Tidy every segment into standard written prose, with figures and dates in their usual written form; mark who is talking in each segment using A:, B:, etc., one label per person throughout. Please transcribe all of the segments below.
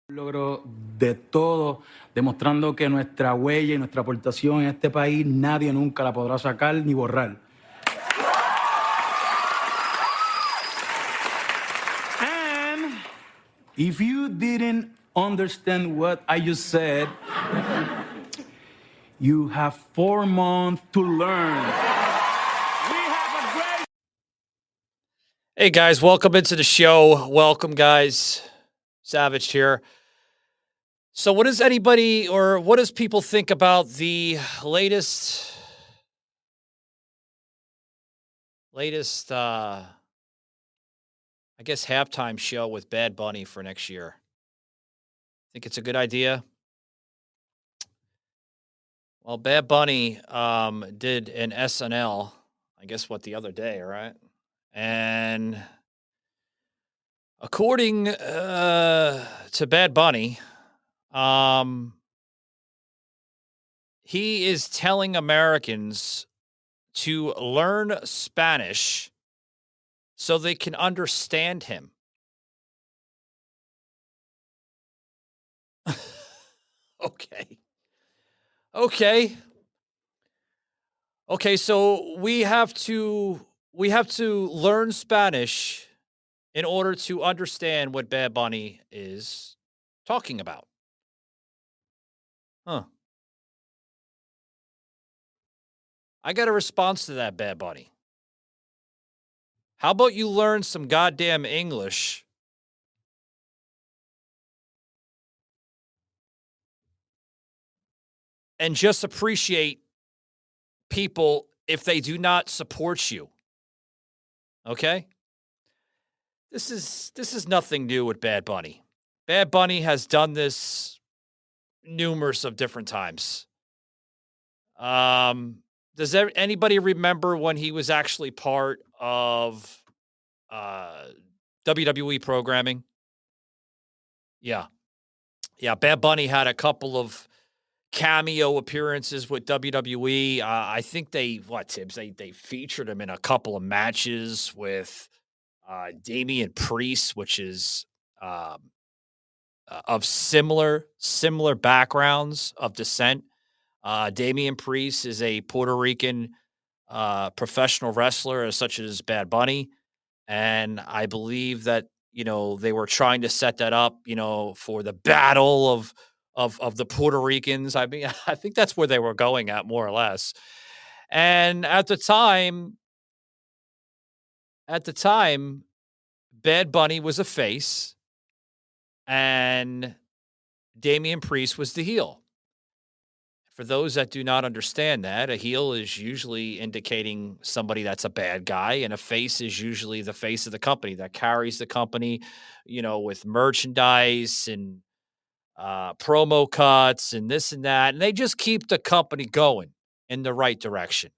A: logro de todo, demostrando que nuestra huella y nuestra aportación en este país nadie nunca la podrá sacar ni borrar. And if you didn't understand what I just said, you have 4 months to learn.
B: Hey guys, welcome into the show. Welcome, guys. Savaged here. So, what does anybody or what does people think about the latest, I guess, halftime show with Bad Bunny for next year? Think it's a good idea? Well, Bad Bunny did an SNL, I guess, the other day, right? And according to Bad Bunny, he is telling Americans to learn Spanish so they can understand him. Okay. Okay, so we have to learn Spanish in order to understand what Bad Bunny is talking about. Huh. I got a response to that, Bad Bunny. How about you learn some goddamn English? And just appreciate people if they do not support you. Okay? This is nothing new with Bad Bunny. Bad Bunny has done this numerous of different times. Does anybody remember when he was actually part of WWE programming? Yeah. Yeah, Bad Bunny had a couple of cameo appearances with WWE. I think Tibbs? They featured him in a couple of matches with Damian Priest, which is of similar backgrounds of descent. Damian Priest is a Puerto Rican professional wrestler, such as Bad Bunny, and I believe that they were trying to set that up, for the battle of the Puerto Ricans. I mean, I think that's where they were going at, more or less. And at the time, Bad Bunny was a face, and Damian Priest was the heel. For those that do not understand that, a heel is usually indicating somebody that's a bad guy, and a face is usually the face of the company that carries the company, with merchandise and promo cuts and this and that. And they just keep the company going in the right direction.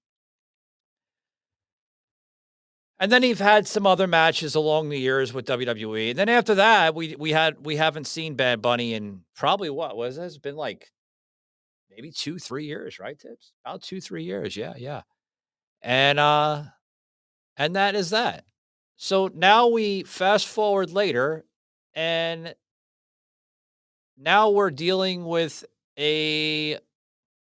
B: And then he's had some other matches along the years with WWE. And then after that, we haven't seen Bad Bunny in probably it's been like maybe 2-3 years, right, Tips? About 2-3 years. Yeah, yeah. And that is that. So now we fast forward later, and now we're dealing with a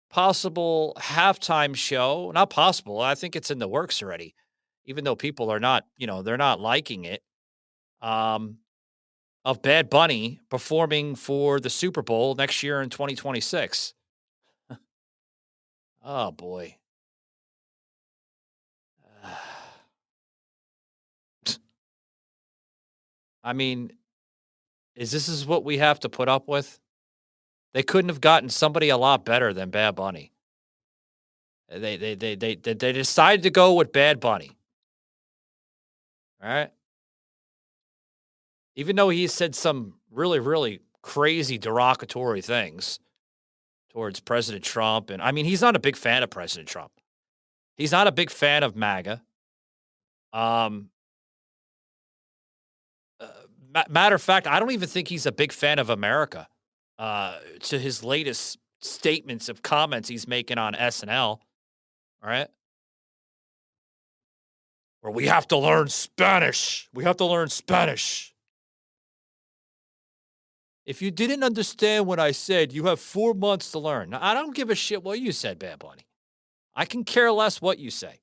B: possible halftime show. Not possible. I think it's in the works already, even though people are not, they're not liking it. Of Bad Bunny performing for the Super Bowl next year in 2026. Oh boy. I mean, is what we have to put up with? They couldn't have gotten somebody a lot better than Bad Bunny. They decided to go with Bad Bunny. All right. Even though he said some really, really crazy derogatory things towards President Trump. And I mean, he's not a big fan of President Trump. He's not a big fan of MAGA. Matter of fact, I don't even think he's a big fan of America. To his latest statements of comments he's making on SNL, right? Where we have to learn Spanish. We have to learn Spanish. If you didn't understand what I said, you have 4 months to learn. Now, I don't give a shit what you said, Bad Bunny. I can care less what you say.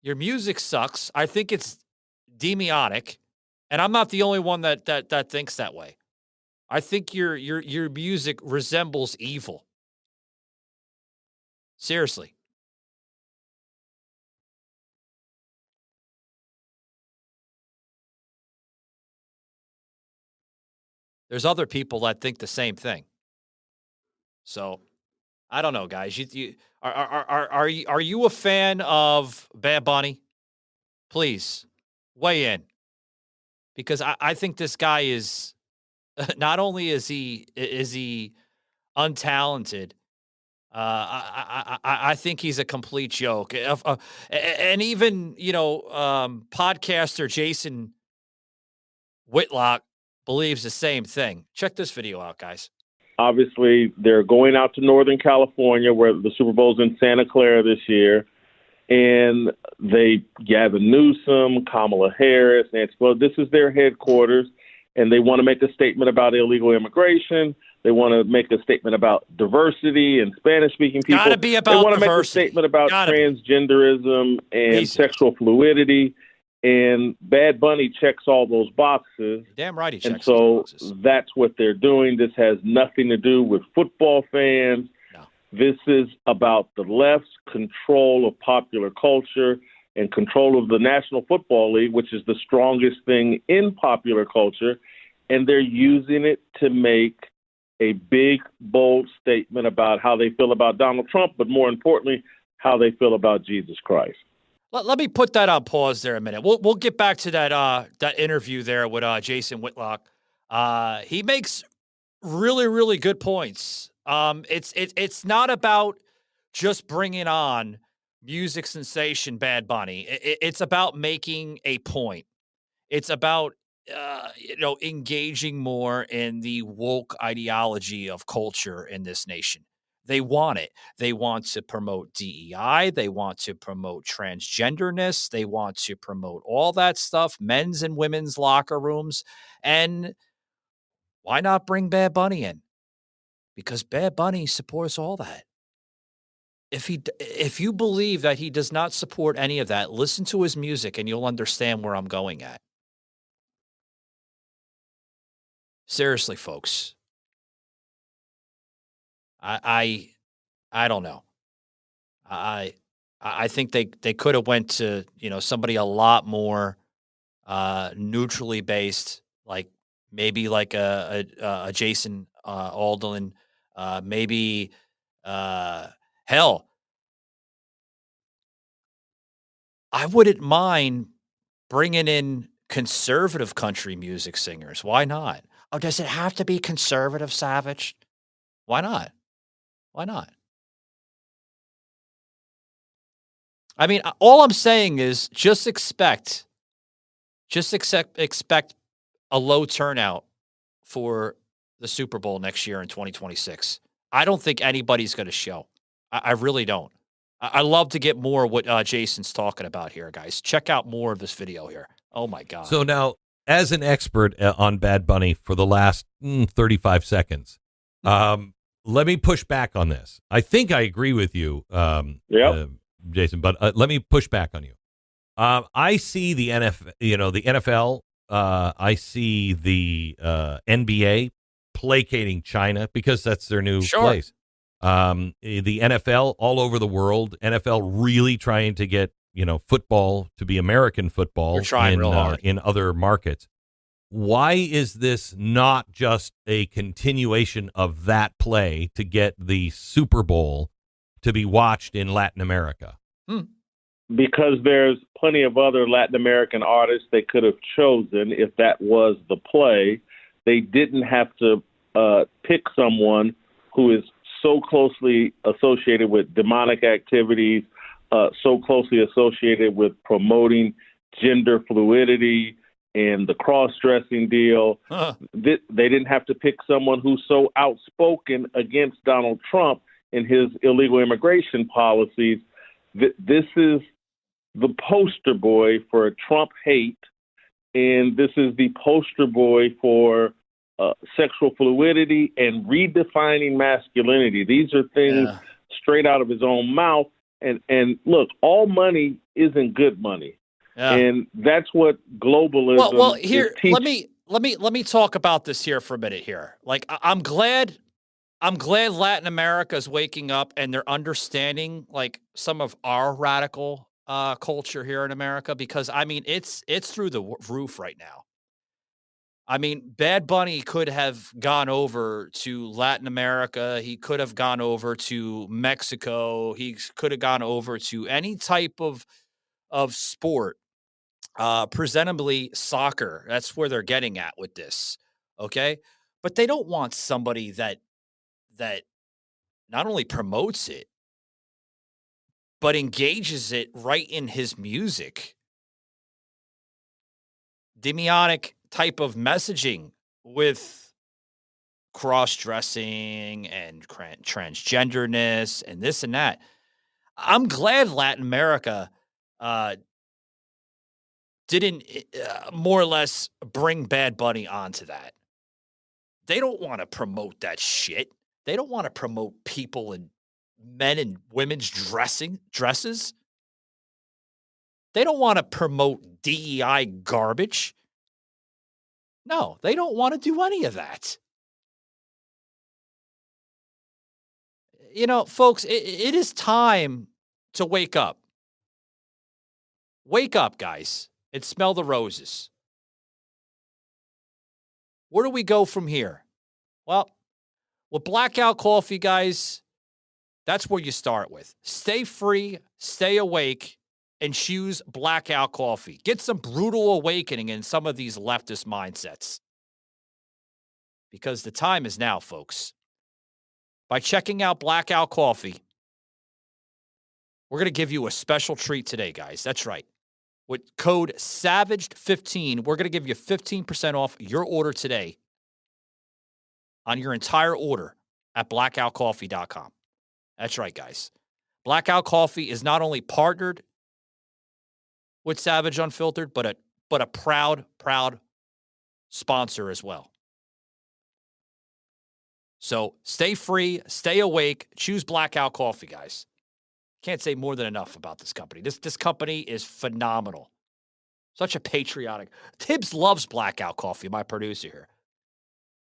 B: Your music sucks. I think it's demonic, and I'm not the only one that thinks that way. I think your music resembles evil. Seriously. There's other people that think the same thing. So, I don't know, guys. Are you a fan of Bad Bunny? Please weigh in, because I think this guy is not only is he untalented. I think he's a complete joke. And even podcaster Jason Whitlock believes the same thing. Check this video out, guys.
C: Obviously, they're going out to Northern California, where the Super Bowl's in Santa Clara this year. And they, Gavin Newsom, Kamala Harris, Nancy Pelosi, this is their headquarters. And they want to make a statement about illegal immigration. They want to make a statement about diversity and Spanish-speaking people.
B: Gotta be about
C: they want to
B: diversity.
C: make a statement about transgenderism and sexual fluidity. And Bad Bunny checks all those boxes.
B: Damn right he checks
C: and so
B: those boxes.
C: That's what they're doing. This has nothing to do with football fans.
B: No.
C: This is about the left's control of popular culture and control of the National Football League, which is the strongest thing in popular culture. And they're using it to make a big, bold statement about how they feel about Donald Trump, but more importantly, how they feel about Jesus Christ.
B: Let me put that on pause there a minute. We'll get back to that interview there with Jason Whitlock. He makes really, really good points. It's not about just bringing on music sensation Bad Bunny. It's about making a point. It's about engaging more in the woke ideology of culture in this nation. They want it. They want to promote DEI. They want to promote transgenderness. They want to promote all that stuff, men's and women's locker rooms. And why not bring Bad Bunny in? Because Bad Bunny supports all that. If you believe that he does not support any of that, listen to his music and you'll understand where I'm going at. Seriously, folks. I don't know. I think they could have went to somebody a lot more neutrally based, like maybe like a Jason Alden, maybe hell. I wouldn't mind bringing in conservative country music singers. Why not? Oh, does it have to be conservative, Savage? Why not? Why not? I mean, all I'm saying is just expect a low turnout for the Super Bowl next year in 2026. I don't think anybody's going to show. I really don't. I love to get more what Jason's talking about here, guys. Check out more of this video here. Oh, my God.
D: So now, as an expert on Bad Bunny for the last 35 seconds, let me push back on this. I think I agree with you, Jason, but let me push back on you. I see the NFL, I see the NBA placating China because that's their new place. The NFL all over the world, NFL really trying to get, football to be American football in other markets. Why is this not just a continuation of that play to get the Super Bowl to be watched in Latin America?
C: Because there's plenty of other Latin American artists they could have chosen if that was the play. They didn't have to pick someone who is so closely associated with demonic activities, so closely associated with promoting gender fluidity and the cross-dressing deal. They didn't have to pick someone who's so outspoken against Donald Trump and his illegal immigration policies. This is the poster boy for Trump hate and this is the poster boy for sexual fluidity and redefining masculinity. These are things straight out of his own mouth. And look, all money isn't good money, and that's what globalism.
B: Well, here let me talk about this here for a minute. Here, like I'm glad Latin America is waking up and they're understanding like some of our radical culture here in America, because I mean it's through the roof right now. I mean, Bad Bunny could have gone over to Latin America. He could have gone over to Mexico. He could have gone over to any type of sport, presentably soccer. That's where they're getting at with this. Okay. But they don't want somebody that not only promotes it, but engages it right in his music. Demonic type of messaging with cross-dressing and transgenderness and this and that. I'm glad Latin America didn't more or less bring Bad Bunny onto that. They don't want to promote that shit. They don't want to promote people in men and women's dresses. They don't want to promote DEI garbage. No, they don't want to do any of that. You know, folks, it is time to wake up. Wake up, guys, and smell the roses. Where do we go from here? Well, with Blackout Coffee, guys, that's where you start with. Stay free, stay awake, and choose Blackout Coffee. Get some brutal awakening in some of these leftist mindsets. Because the time is now, folks. By checking out Blackout Coffee, we're going to give you a special treat today, guys. That's right. With code SAVAGED15, we're going to give you 15% off your order today on your entire order at blackoutcoffee.com. That's right, guys. Blackout Coffee is not only partnered with Savaged Unfiltered, but a proud sponsor as well. So stay free, stay awake, choose Blackout Coffee, guys. Can't say more than enough about this company. This company is phenomenal. Such a patriotic. Tibbs loves Blackout Coffee, my producer here.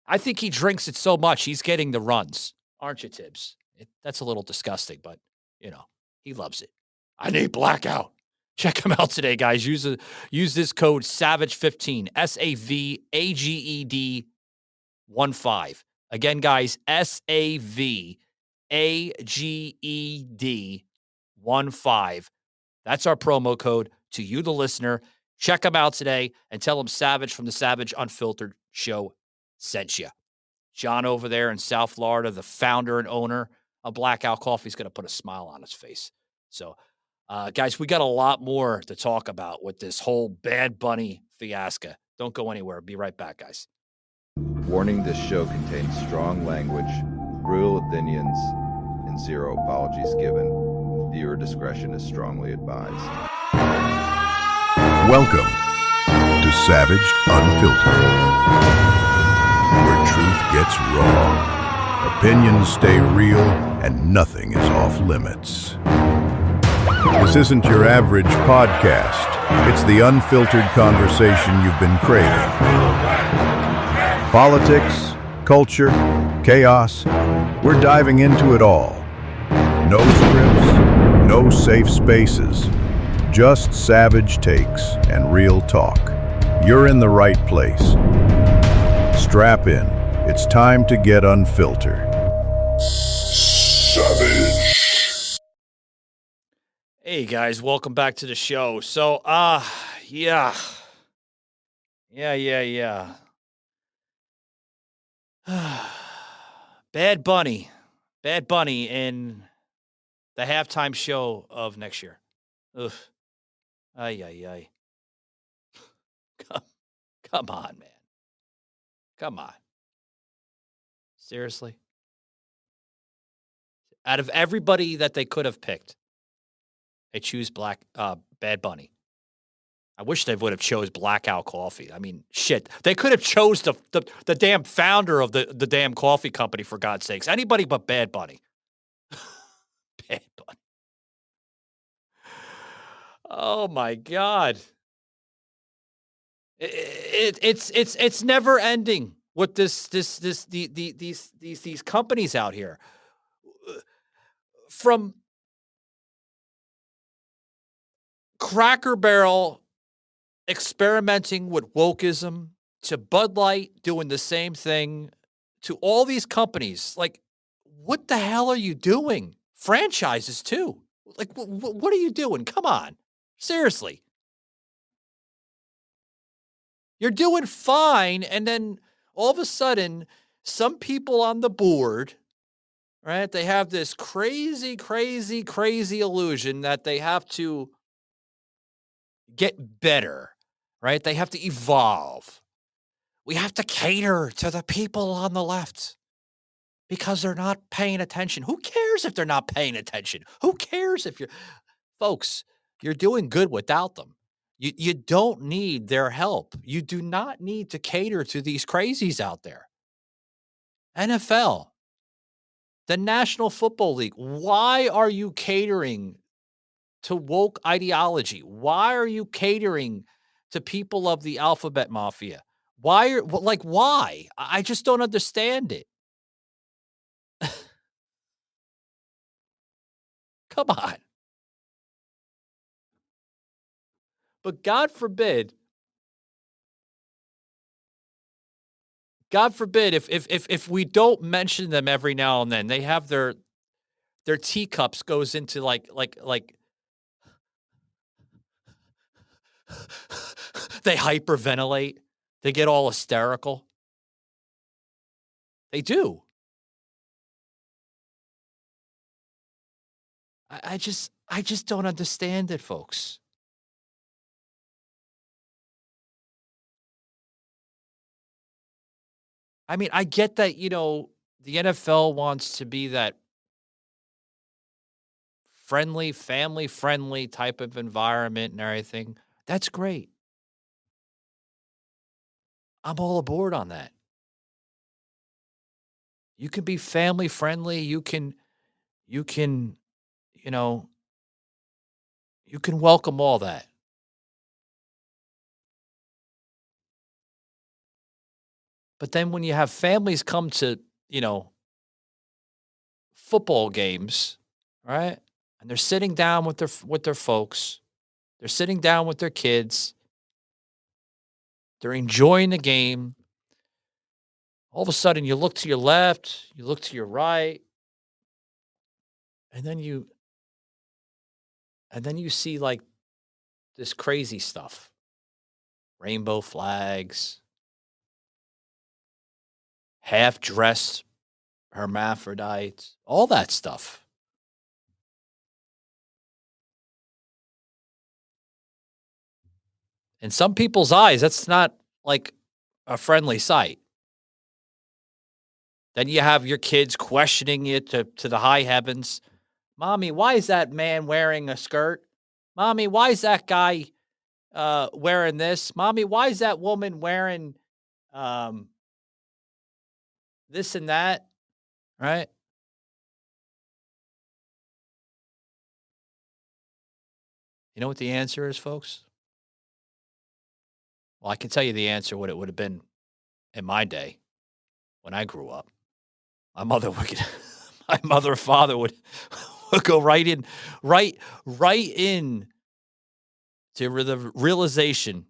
B: I think he drinks it so much, he's getting the runs. Aren't you, Tibbs? That's a little disgusting, but, you know, he loves it. I need Blackout. Check him out today, guys. Use this code SAVAGE15, SAVAGED15. Again, guys, SAVAGED15. That's our promo code to you, the listener. Check them out today and tell them Savage from the Savaged Unfiltered Show sent you. John over there in South Florida, the founder and owner of Blackout Coffee, is going to put a smile on his face. So, guys, we got a lot more to talk about with this whole Bad Bunny fiasco. Don't go anywhere. Be right back, guys.
E: Warning, this show contains strong language, brutal opinions, and zero apologies given. Viewer discretion is strongly advised.
F: Welcome to Savaged Unfiltered, where truth gets raw, opinions stay real, and nothing is off limits. This isn't your average podcast. It's the unfiltered conversation you've been craving. Politics, culture, chaos, we're diving into it all. No scripts, no safe spaces, just savage takes and real talk. You're in the right place. Strap in. It's time to get unfiltered. Savage.
B: Hey guys, welcome back to the show. So, yeah. Bad Bunny in the halftime show of next year. Ugh. Ay. Come on, man. Come on. Seriously? Out of everybody that they could have picked, they choose Bad Bunny. I wish they would have chose Blackout Coffee. I mean, shit. They could have chose the damn founder of the damn coffee company, for God's sakes. Anybody but Bad Bunny. Bad Bunny. Oh my God. It's never ending with these companies out here. From Cracker Barrel experimenting with wokeism to Bud Light doing the same thing to all these companies. Like, what the hell are you doing? Franchises too. Like, what are you doing? Come on. Seriously. You're doing fine. And then all of a sudden, some people on the board, right, they have this crazy, crazy, crazy illusion that they have to get better, right? They have to evolve. We have to cater to the people on the left because they're not paying attention. Who cares if they're not paying attention? Who cares if you're, folks, you're doing good without them. You don't need their help. You do not need to cater to these crazies out there. NFL, the National Football League. Why are you catering to woke ideology? Why are you catering to people of the alphabet mafia? Why? I just don't understand it. Come on. But God forbid if we don't mention them every now and then, they have their teacups goes into like they hyperventilate. They get all hysterical. They do. I just don't understand it, folks. I mean, I get that, the NFL wants to be that friendly, family-friendly type of environment and everything. That's great. I'm all aboard on that. You can be family-friendly. You can welcome all that. But then when you have families come to, football games, right? And they're sitting down with their folks. They're sitting down with their kids. They're enjoying the game. All of a sudden you look to your left, you look to your right, and then you see like this crazy stuff. Rainbow flags, half-dressed hermaphrodites, all that stuff. In some people's eyes, that's not like a friendly sight. Then you have your kids questioning you to the high heavens. Mommy, why is that man wearing a skirt? Mommy, why is that guy wearing this? Mommy, why is that woman wearing this and that? Right? You know what the answer is, folks? Well, I can tell you the answer, what it would have been in my day when I grew up. My mother or father would go right in to the realization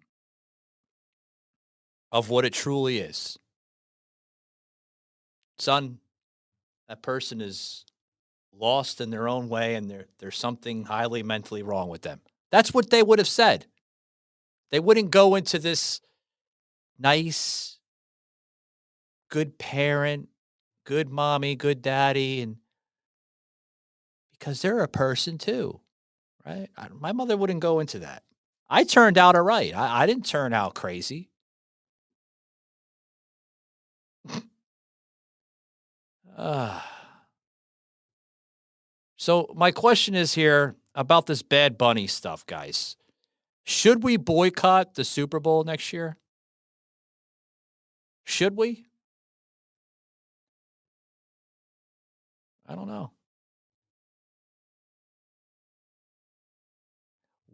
B: of what it truly is. Son, that person is lost in their own way, and there's something highly mentally wrong with them. That's what they would have said. They wouldn't go into this nice, good parent, good mommy, good daddy, and because they're a person too, right? My mother wouldn't go into that. I turned out all right. I didn't turn out crazy. So my question is here about this Bad Bunny stuff, guys. Should we boycott the Super Bowl next year? Should we? I don't know.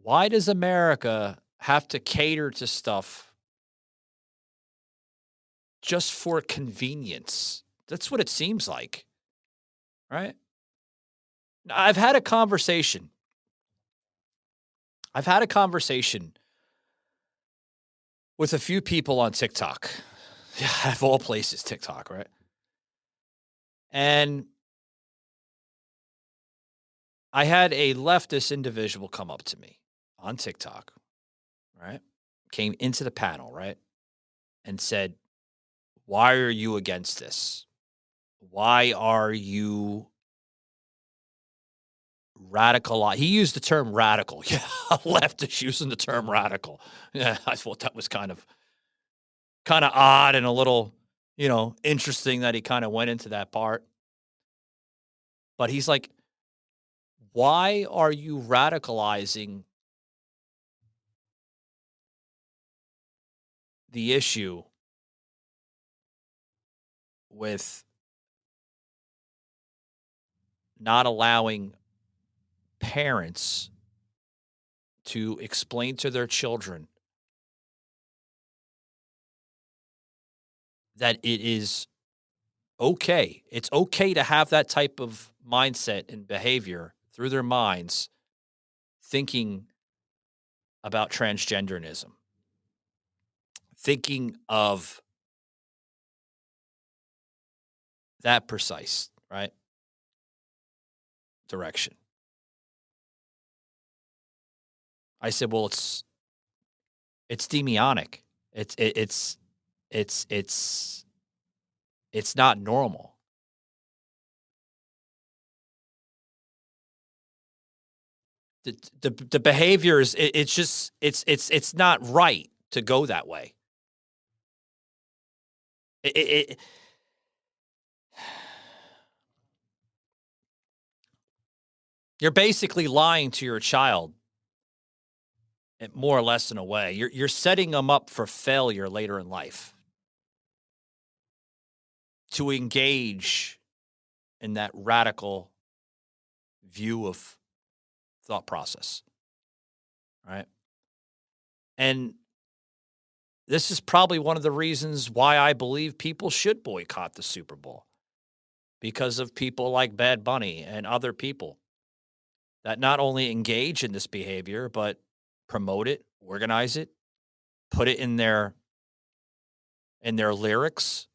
B: Why does America have to cater to stuff just for convenience? That's what it seems like, right? I've had a conversation. With a few people on TikTok. Yeah, of all places, TikTok, right? And I had a leftist individual come up to me on TikTok, right? Came into the panel, right? And said, why are you against this? Why are you radical? He used the term radical. Yeah, leftist using the term radical. Yeah, I thought that was kind of odd and a little, interesting that he kind of went into that part. But he's like, why are you radicalizing the issue with not allowing parents to explain to their children that it is okay. It's okay to have that type of mindset and behavior through their minds, thinking about transgenderism, thinking of that precise, right, direction. I said, well, it's demonic. It's not normal. The behaviors, it's not right to go that way. You're basically lying to your child, more or less in a way. You're setting them up for failure later in life to engage in that radical view of thought process, right? And this is probably one of the reasons why I believe people should boycott the Super Bowl, because of people like Bad Bunny and other people that not only engage in this behavior, but promote it, organize it, put it in their lyrics.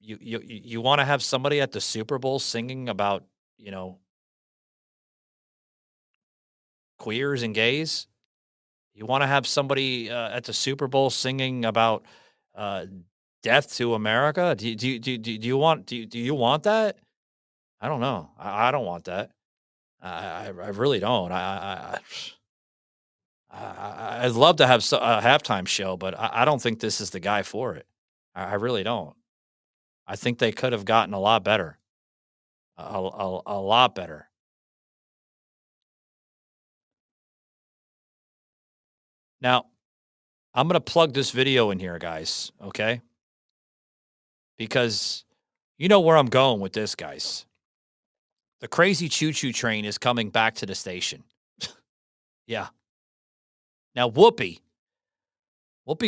B: You want to have somebody at the Super Bowl singing about, queers and gays? You want to have somebody at the Super Bowl singing about death to America? Do you want that? I don't know. I don't want that. I really don't. I'd love to have a halftime show, but I don't think this is the guy for it. I really don't. I think they could have gotten a lot better. A lot better. Now, I'm going to plug this video in here, guys, okay? Because you know where I'm going with this, guys. The crazy choo-choo train is coming back to the station. Yeah. Now, Whoopi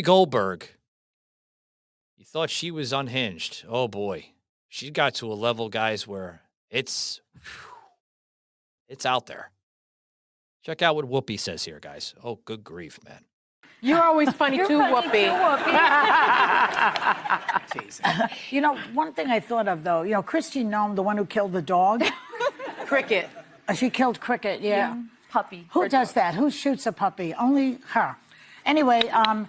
B: Goldberg, you thought she was unhinged. Oh, boy. She got to a level, guys, where it's out there. Check out what Whoopi says here, guys. Oh, good grief, man.
G: You're always funny too, Whoopi.
H: One thing I thought of, though, Christine Nome, the one who killed the dog.
G: Cricket.
H: She killed Cricket, yeah.
G: Puppy.
H: Who does that? Who shoots a puppy? Only her. Anyway,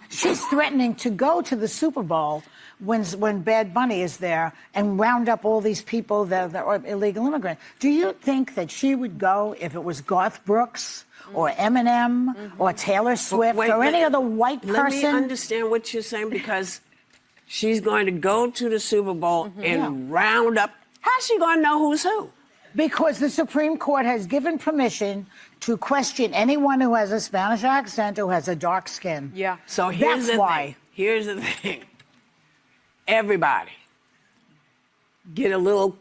H: she's threatening to go to the Super Bowl when Bad Bunny is there and round up all these people that are illegal immigrants. Do you think that she would go if it was Garth Brooks or Eminem or Taylor Swift or any other white person?
I: Let me understand what you're saying, because she's going to go to the Super Bowl and round up. How's she going to know who's who?
H: Because the Supreme Court has given permission to question anyone who has a Spanish accent or has a dark skin.
I: Yeah. So here's
H: That's why.
I: thing. Here's the thing. Everybody, get a little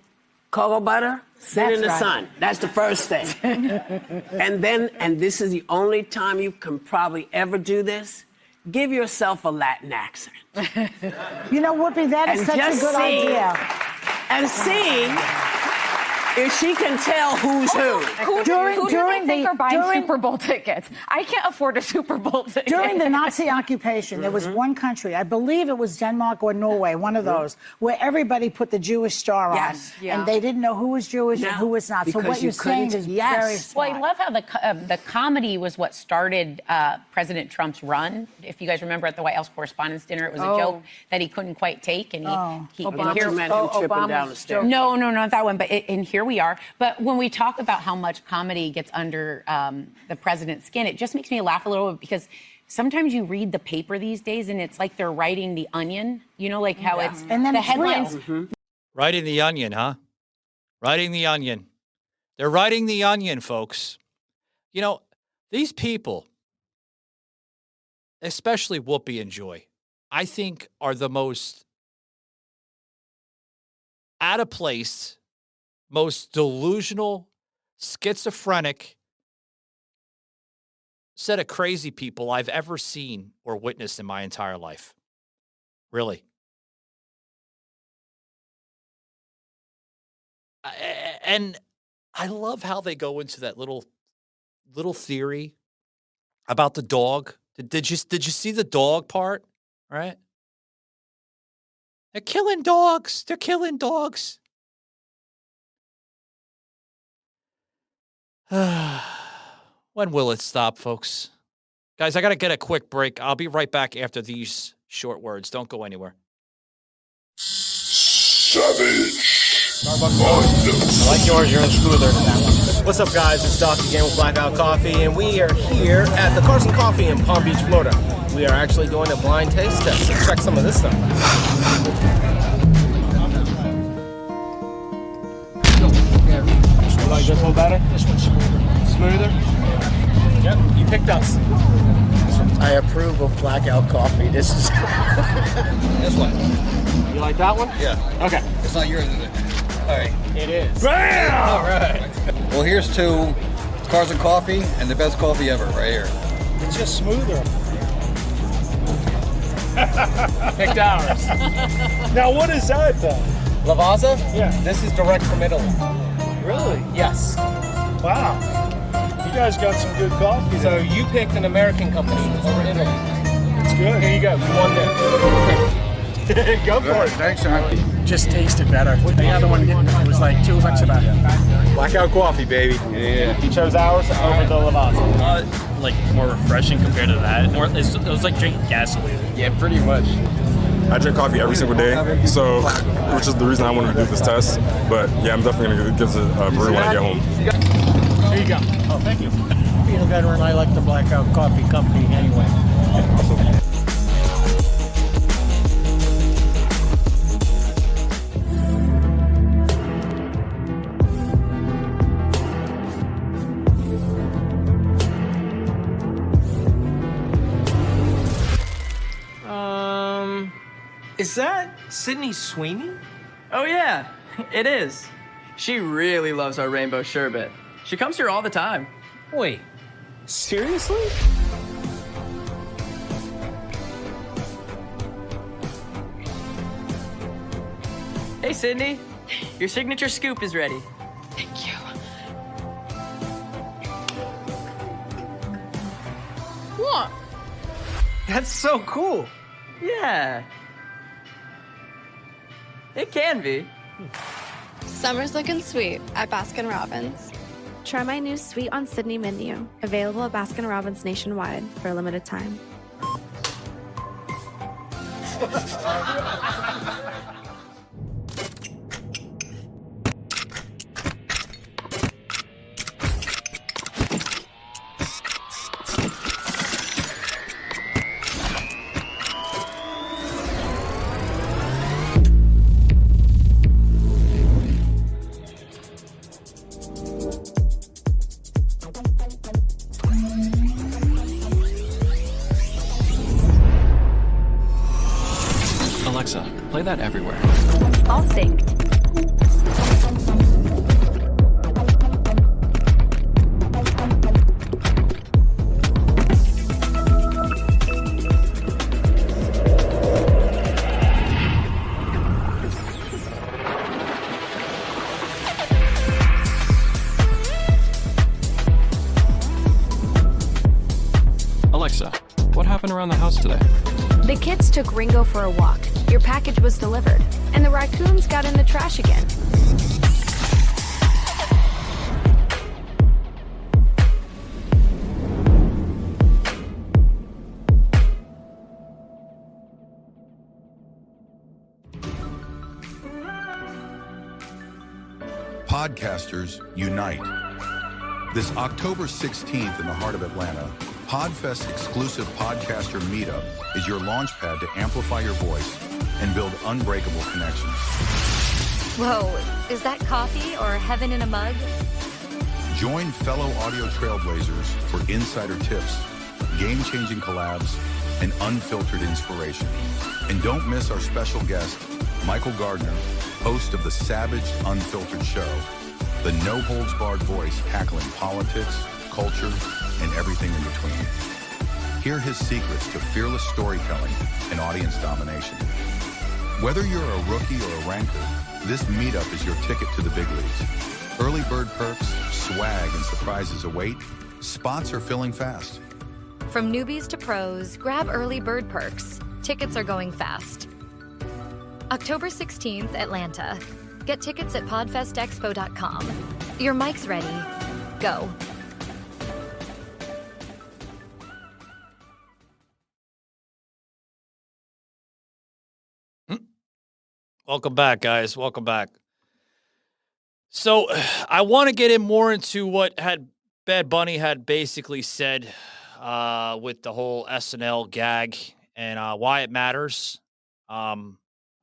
I: cocoa butter, sit in the sun. That's the first thing. and this is the only time you can probably ever do this, give yourself a Latin accent.
H: You know, Whoopi, that is such a good idea.
I: And see if she can tell who's who.
J: Who do they think are buying Super Bowl tickets? I can't afford a Super Bowl ticket.
H: During the Nazi occupation, there was one country, I believe it was Denmark or Norway, one of those, where everybody put the Jewish star on.
J: Yeah.
H: And they didn't know who was Jewish and who was not. So what you're saying is very smart.
K: Well, I love how the comedy was what started President Trump's run. If you guys remember at the White House Correspondents' Dinner, it was a joke that he couldn't quite take. And he
I: tripping down the stairs.
K: No, not that one. But and here we are. But when we talk about how much comedy gets under the president's skin, it just makes me laugh a little bit because sometimes you read the paper these days and it's like they're writing The Onion, you know, like how it's
H: and then
K: the
H: it's
K: headlines.
B: Writing The Onion, huh? Writing The Onion. They're writing The Onion, folks. You know, these people, especially Whoopi and Joy, I think are the most out of place, most delusional, schizophrenic set of crazy people I've ever seen or witnessed in my entire life. Really. And I love how they go into that little theory about the dog. Did you see the dog part? Right? They're killing dogs. They're killing dogs. When will it stop, folks? Guys, I got to get a quick break. I'll be right back after these short words. Don't go anywhere.
L: Savage.
M: I like yours. You're smoother than that one. What's up, guys? It's Doc again with Blackout Coffee, and we are here at the Carson Coffee in Palm Beach, Florida. We are actually doing a blind taste test. Let's check some of this stuff out. You like this one better? This one's smoother. Yep, you picked us.
N: I approve of Blackout Coffee. This is
M: this one. You like that one?
N: Yeah.
M: Okay.
N: It's not yours, is it? All right.
M: It is.
N: Bam! All right. Well, here's to Carson Coffee and the best coffee ever, right here.
M: It's just smoother. Picked ours. Now, what is that, though? Lavazza? Yeah. This is direct from Italy. Really? Yes. Wow. You guys got some good coffee. So you picked an American company over Italy. It's good. Here you go. You won this. Go for it.
N: Thanks, son.
O: Just tasted better. The other one didn't. It was like too much about it.
M: Blackout Coffee, baby. Yeah. You chose ours over the Lavazza.
P: Like more refreshing compared to that. It was like drinking gasoline.
M: Yeah, pretty much.
Q: I drink coffee every single day, so which is the reason I wanted to do this test. But yeah, I'm definitely gonna give it a brew when I get home.
M: Here you go. Oh, thank you.
O: Being a veteran, I like the Blackout Coffee Company anyway.
Q: Awesome.
R: Is that Sydney Sweeney? Oh, yeah, it is. She really loves our rainbow sherbet. She comes here all the time.
M: Wait, seriously?
R: Hey, Sydney. Your signature scoop is ready.
J: Thank you. What?
R: That's so cool. Yeah. It can be.
S: Summer's looking sweet at Baskin-Robbins. Try my new Sweet on Sydney menu, available at Baskin-Robbins nationwide for a limited time.
R: Alexa, play that everywhere.
J: All synced.
R: Alexa, what happened around the house today?
J: The kids took Ringo for a walk. Your package was delivered. And the raccoons got in the trash again.
F: Podcasters unite. This October 16th in the heart of Atlanta, Podfest exclusive podcaster meetup is your launchpad to amplify your voice and build unbreakable connections.
J: Whoa, is that coffee or heaven in a mug?
F: Join fellow audio trailblazers for insider tips, game-changing collabs, and unfiltered inspiration. And don't miss our special guest, Michael Gardner, host of the Savaged Unfiltered Show, the no-holds-barred voice tackling politics, culture, and everything in between. Hear his secrets to fearless storytelling and audience domination. Whether you're a rookie or a ranker, this meetup is your ticket to the big leagues. Early bird perks, swag, and surprises await. Spots are filling fast.
J: From newbies to pros, grab early bird perks. Tickets are going fast. October 16th, Atlanta. Get tickets at podfestexpo.com. Your mic's ready. Go.
B: Welcome back, guys. Welcome back. So I want to get in more into what Bad Bunny had basically said with the whole SNL gag and why it matters.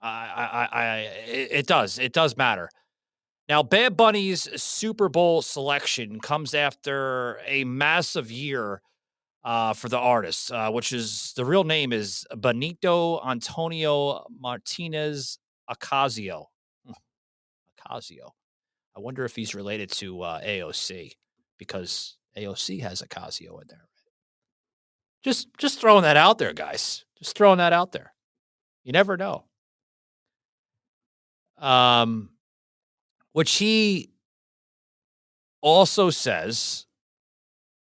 B: It does matter. Now, Bad Bunny's Super Bowl selection comes after a massive year for the artist, which is the real name is Benito Antonio Martinez Ocasio. Ocasio. I wonder if he's related to AOC because AOC has Ocasio in there. Just throwing that out there, guys. Just throwing that out there. You never know. Which he also says,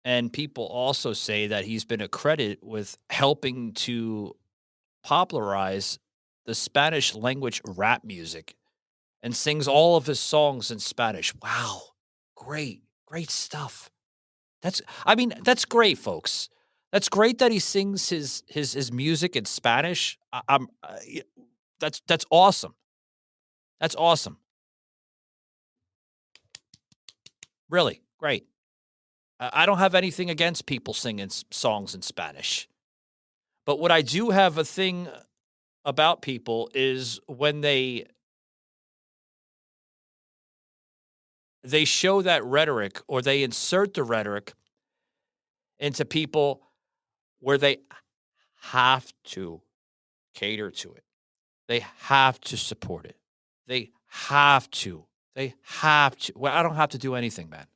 B: and people also say that he's been accredited with helping to popularize the Spanish language rap music and sings all of his songs in Spanish. Wow. Great stuff. That's great, folks. That's great that he sings his music in Spanish. That's awesome. That's awesome. Really great. I don't have anything against people singing songs in Spanish. But what I do have a thing about people is when they show that rhetoric or they insert the rhetoric into people where they have to cater to it. They have to support it. They have to. Well, I don't have to do anything, man.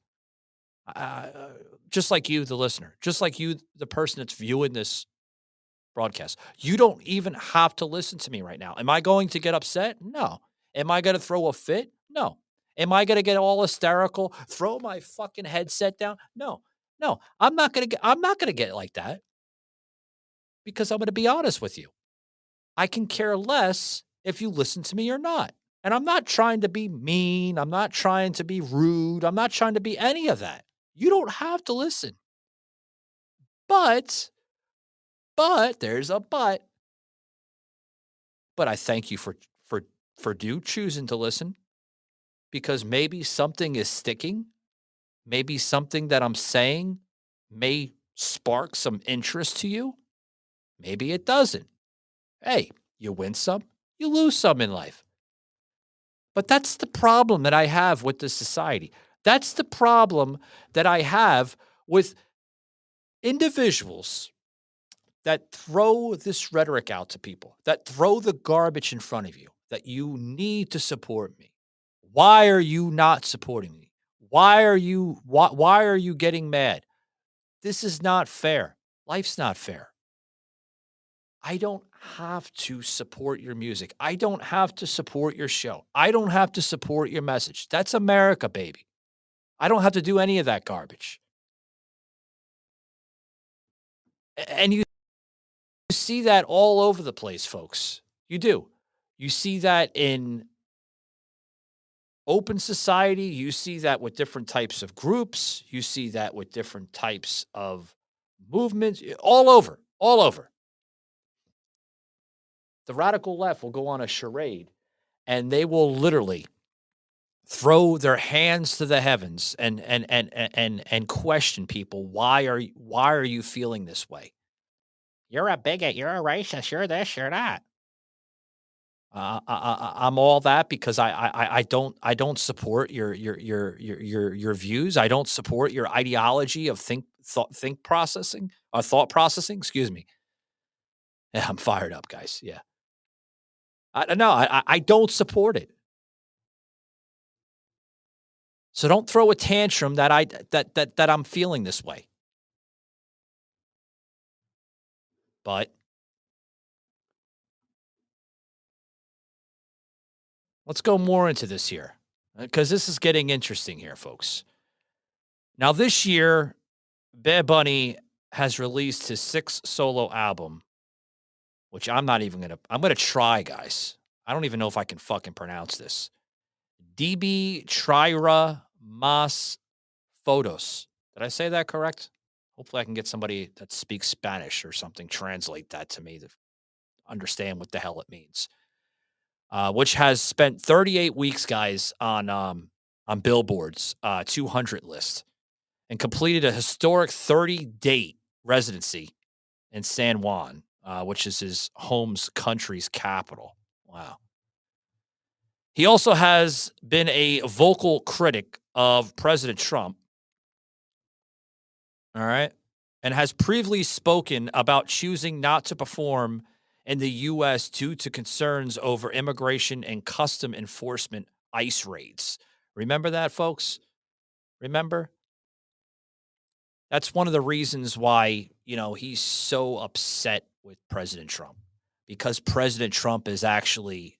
B: Just like you, the listener, just like you, the person that's viewing this broadcast. You don't even have to listen to me right now. Am I going to get upset? No. Am I going to throw a fit? No. Am I going to get all hysterical, throw my fucking headset down? No. I'm not going to get like that because I'm going to be honest with you. I can care less if you listen to me or not. And I'm not trying to be mean. I'm not trying to be rude. I'm not trying to be any of that. You don't have to listen. But there's a but. But I thank you for choosing to listen because maybe something is sticking. Maybe something that I'm saying may spark some interest to you. Maybe it doesn't. Hey, you win some, you lose some in life. But that's the problem that I have with this society. That's the problem that I have with individuals that throw this rhetoric out to people, that throw the garbage in front of you, that you need to support me. Why are you not supporting me? Why are you getting mad? This is not fair. Life's not fair. I don't have to support your music. I don't have to support your show. I don't have to support your message. That's America, baby. I don't have to do any of that garbage. And you see that all over the place, folks. You do. You see that in open society. You see that with different types of groups. You see that with different types of movements. All over. All over. The radical left will go on a charade, and they will literally throw their hands to the heavens and question people. Why are you feeling this way? You're a bigot. You're a racist. You're this. You're that. I'm all that because I don't support your views. I don't support your ideology of thought processing. Excuse me. Yeah, I'm fired up, guys. Yeah. I don't support it. So don't throw a tantrum that I'm feeling this way. But let's go more into this here, because this is getting interesting here, folks. Now, this year, Bad Bunny has released his 6th solo album, which I'm going to try, guys. I don't even know if I can fucking pronounce this. DB Trira Mas Photos. Did I say that correct? Hopefully I can get somebody that speaks Spanish or something, translate that to me to understand what the hell it means. Which has spent 38 weeks, guys, on Billboard's 200 list and completed a historic 30-date residency in San Juan, which is his country's capital. Wow. He also has been a vocal critic of President Trump. All right. And has previously spoken about choosing not to perform in the U.S. due to concerns over immigration and custom enforcement ICE raids. Remember that, folks? Remember? That's one of the reasons why, he's so upset with President Trump, because President Trump is actually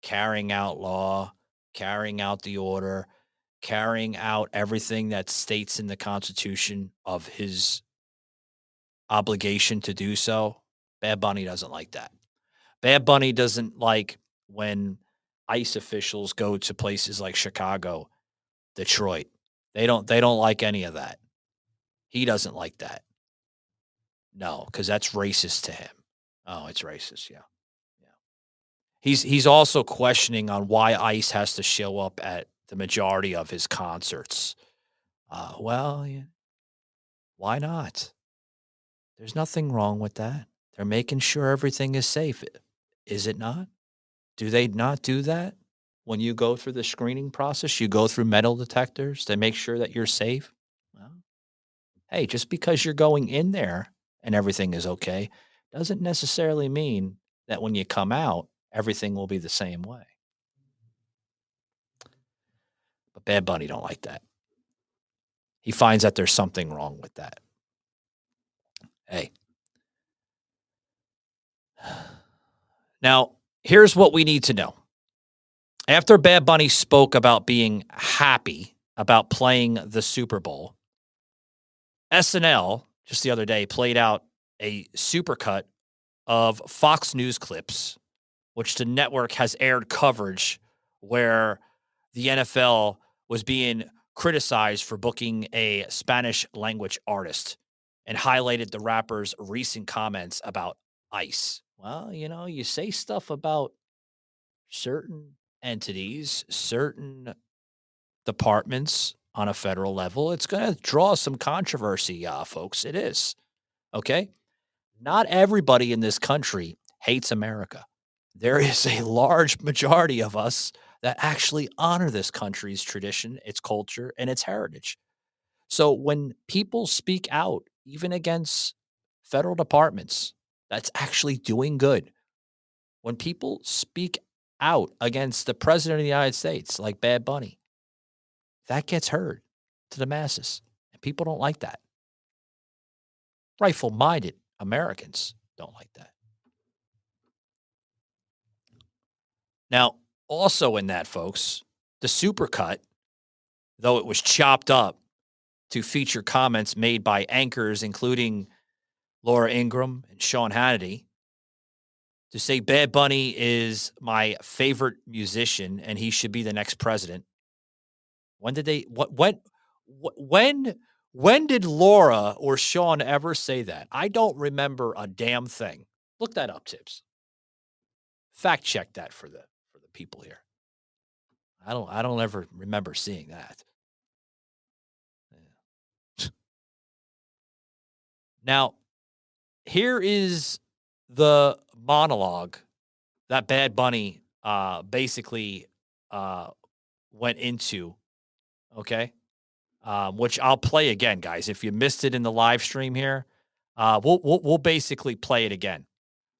B: carrying out law, carrying out the order, carrying out everything that states in the Constitution of his obligation to do so. Bad Bunny doesn't like that. Bad Bunny doesn't like when ICE officials go to places like Chicago, Detroit. They don't like any of that. He doesn't like that. No, because that's racist to him. Oh, it's racist, yeah. He's also questioning on why ICE has to show up at the majority of his concerts. Yeah. Why not? There's nothing wrong with that. They're making sure everything is safe. Is it not? Do they not do that? When you go through the screening process, you go through metal detectors to make sure that you're safe? Well, hey, just because you're going in there and everything is okay doesn't necessarily mean that when you come out, everything will be the same way. But Bad Bunny don't like that. He finds that there's something wrong with that. Hey. Now, here's what we need to know. After Bad Bunny spoke about being happy about playing the Super Bowl, SNL just the other day played out a supercut of Fox News clips, which the network has aired coverage where the NFL was being criticized for booking a Spanish language artist and highlighted the rapper's recent comments about ICE. Well, you say stuff about certain entities, certain departments on a federal level, it's going to draw some controversy, folks. It is. Okay? Not everybody in this country hates America. There is a large majority of us that actually honor this country's tradition, its culture, and its heritage. So when people speak out, even against federal departments that's actually doing good. When people speak out against the president of the United States, like Bad Bunny, that gets heard to the masses. And people don't like that. Rightful-minded Americans don't like that. Now, also in that, folks, the supercut, though it was chopped up to feature comments made by anchors, including Laura Ingraham and Sean Hannity, to say Bad Bunny is my favorite musician and he should be the next president. When did they? When did Laura or Sean ever say that? I don't remember a damn thing. Look that up, Tibbs. Fact check that for the people here. I don't ever remember seeing that. Yeah. Now, here is the monologue that Bad Bunny basically went into, okay? Which I'll play again, guys. If you missed it in the live stream here, we'll basically play it again.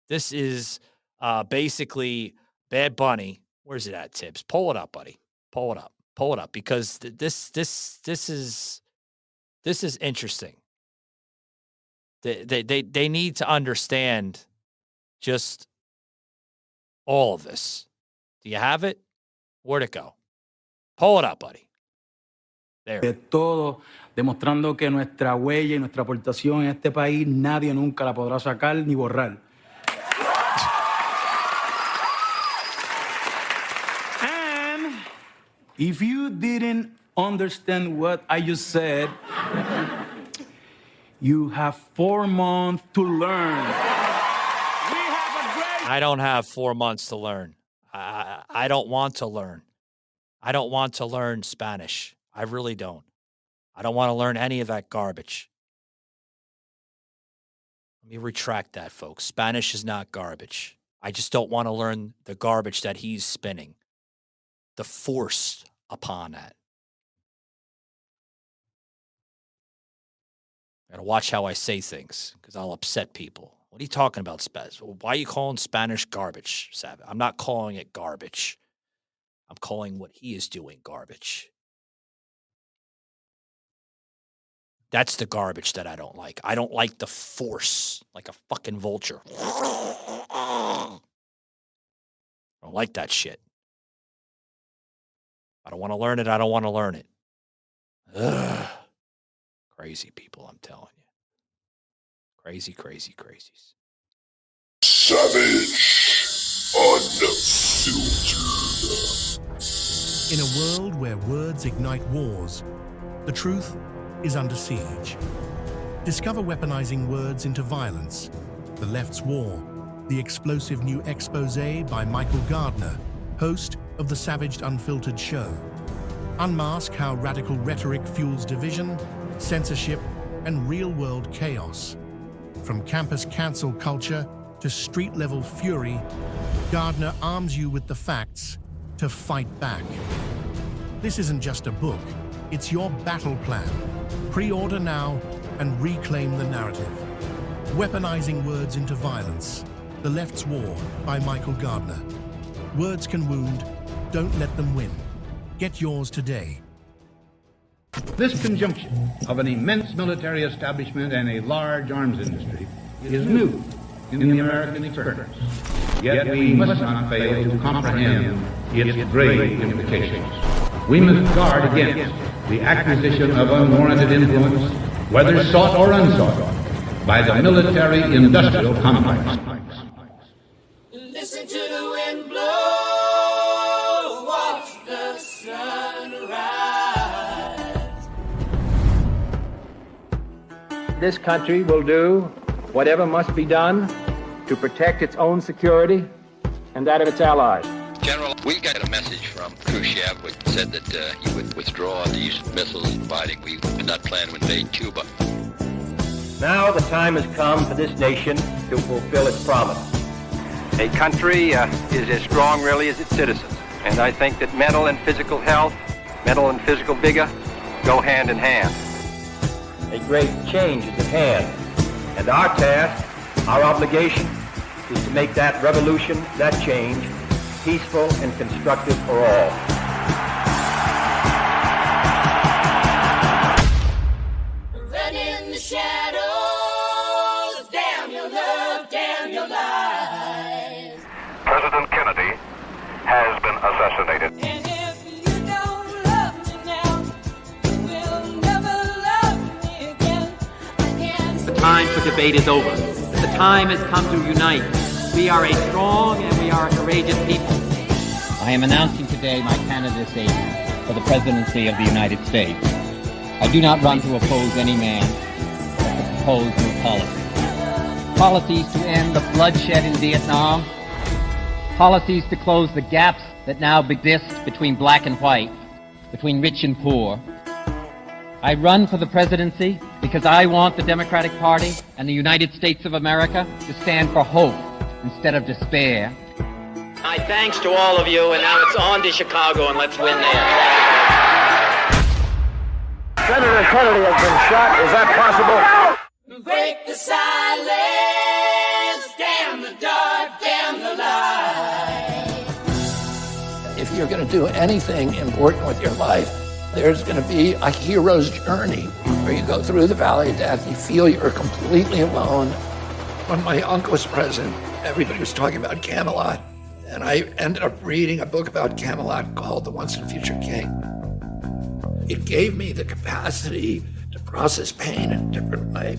B: This is basically Bad Bunny. Where's it at, Tibbs? Pull it up, buddy. Pull it up. Pull it up, because this is interesting. They need to understand just all of this. Do you have it? Where'd it go? Pull it up, buddy. There.
A: De todo, demostrando que nuestra huella y nuestra aportación en este país nadie nunca la podrá sacar ni borrar. And if you didn't understand what I just said, you have 4 months to learn.
B: I don't have 4 months to learn. I don't want to learn. I don't want to learn Spanish. I really don't. I don't want to learn any of that garbage. Let me retract that, folks. Spanish is not garbage. I just don't want to learn the garbage that he's spinning. The force upon that. I gotta watch how I say things, because I'll upset people. What are you talking about, Spaz? Why are you calling Spanish garbage, Savage? I'm not calling it garbage. I'm calling what he is doing garbage. That's the garbage that I don't like. I don't like the force, like a fucking vulture. I don't like that shit. I don't want to learn it. I don't want to learn it. Ugh. Crazy people, I'm telling you. Crazy, crazy, crazies.
L: Savaged Unfiltered.
T: In a world where words ignite wars, the truth is under siege. Discover weaponizing words into violence, The Left's War, the explosive new expose by Michael Gardner, host of the Savaged Unfiltered Show. Unmask how radical rhetoric fuels division, censorship, and real-world chaos. From campus cancel culture to street-level fury, Gardner arms you with the facts to fight back. This isn't just a book, it's your battle plan. Pre-order now and reclaim the narrative. Weaponizing Words into Violence, The Left's War by Michael Gardner. Words can wound, don't let them win. Get yours today.
U: This conjunction of an immense military establishment and a large arms industry is new in the American experience. Yet we must not fail to comprehend its grave implications. We must guard against the acquisition of unwarranted influence, whether sought or unsought, by the military-industrial complex.
V: Listen to the wind blow, watch the sun rise.
W: This country will do whatever must be done to protect its own security and that of its allies.
X: General, we got a message from Khrushchev which said that he would withdraw these missiles, providing we did not plan to invade Cuba.
W: Now the time has come for this nation to fulfill its promise.
Y: A country is as strong really as its citizens, and I think that mental and physical health, mental and physical vigor go hand in hand.
W: A great change is at hand.
Y: And our task, our obligation, is to make that revolution, that change, peaceful and constructive for all.
V: Run in the shadows, damn your love, damn your lies.
Y: President Kennedy has been assassinated.
V: And if you don't love me now, you will never love me again.
C: The time for debate is over. The time has come to unite. We are a strong and we are a courageous people.
D: I am announcing today my candidacy for the presidency of the United States. I do not run to oppose any man, but to propose new policies. Policies to end the bloodshed in Vietnam. Policies to close the gaps that now exist between black and white, between rich and poor. I run for the presidency because I want the Democratic Party and the United States of America to stand for hope instead of despair.
C: My thanks to all of you, and now it's on to Chicago, and let's win there.
Y: Senator Kennedy has been shot. Is that possible?
V: Break the silence, damn the dark, damn the light.
E: If you're going to do anything important with your life, there's going to be a hero's journey where you go through the valley of death, you feel you're completely alone. When my uncle was president, everybody was talking about Camelot, and I ended up reading a book about Camelot called The Once and Future King. It gave me the capacity to process pain in a different way.